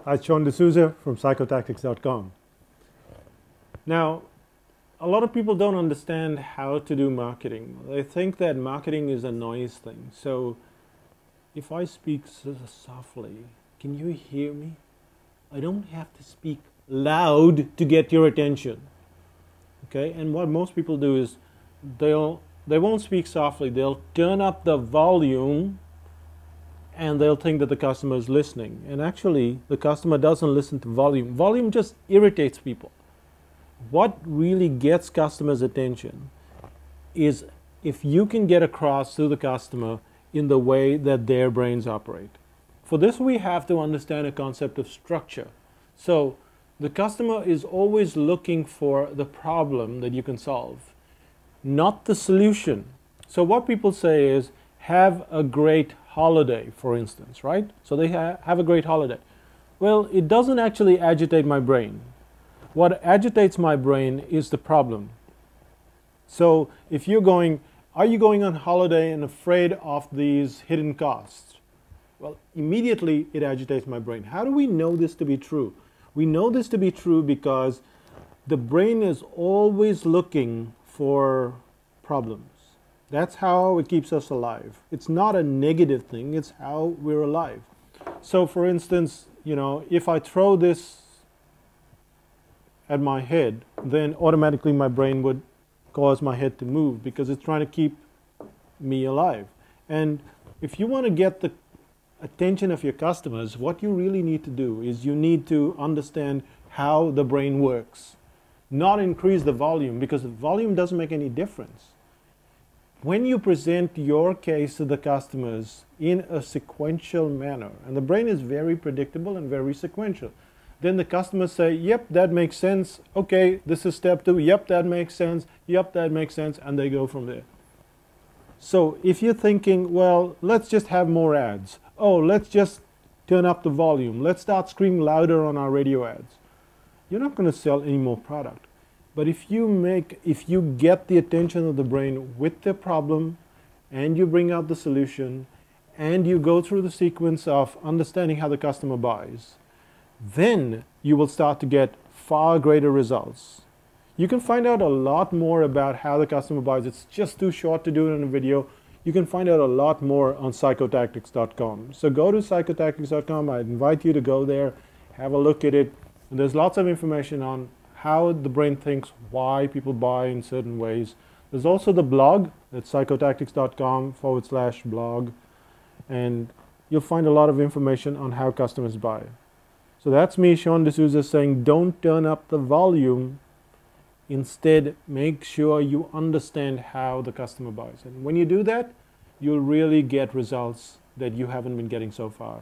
Hi, Sean D'Souza from psychotactics.com. Now, a lot of people don't understand how to do marketing. They think that marketing is a noise thing. So, if I speak softly, can you hear me? I don't have to speak loud to get your attention. Okay? And what most people do is they won't speak softly. They'll turn up the volume and they'll think that the customer is listening. And actually, the customer doesn't listen to volume. Volume just irritates people. What really gets customers' attention is if you can get across to the customer in the way that their brains operate. For this, we have to understand a concept of structure. So the customer is always looking for the problem that you can solve, not the solution. So what people say is, have a great holiday, for instance, right? So they have a great holiday. Well, it doesn't actually agitate my brain. What agitates my brain is the problem. So if you're going, are you going on holiday and afraid of these hidden costs? Well, immediately it agitates my brain. How do we know this to be true? We know this to be true because the brain is always looking for problems. That's how it keeps us alive. It's not a negative thing, it's how we're alive. So for instance, if I throw this at my head, then automatically my brain would cause my head to move because it's trying to keep me alive. And if you want to get the attention of your customers, what you really need to do is you need to understand how the brain works, not increase the volume, because the volume doesn't make any difference. When you present your case to the customers in a sequential manner, and the brain is very predictable and very sequential, then the customers say, yep, that makes sense. Okay, this is step 2. Yep, that makes sense. Yep, that makes sense. And they go from there. So if you're thinking, well, let's just have more ads. Oh, let's just turn up the volume. Let's start screaming louder on our radio ads. You're not going to sell any more product. But if you get the attention of the brain with the problem, and you bring out the solution, and you go through the sequence of understanding how the customer buys, then you will start to get far greater results. You can find out a lot more about how the customer buys. It's just too short to do it in a video. You can find out a lot more on psychotactics.com. So go to psychotactics.com. I invite you to go there, have a look at it. And there's lots of information on how the brain thinks, why people buy in certain ways. There's also the blog at psychotactics.com/blog, and you'll find a lot of information on how customers buy. So that's me, Sean D'Souza, saying don't turn up the volume. Instead, make sure you understand how the customer buys. And when you do that, you'll really get results that you haven't been getting so far.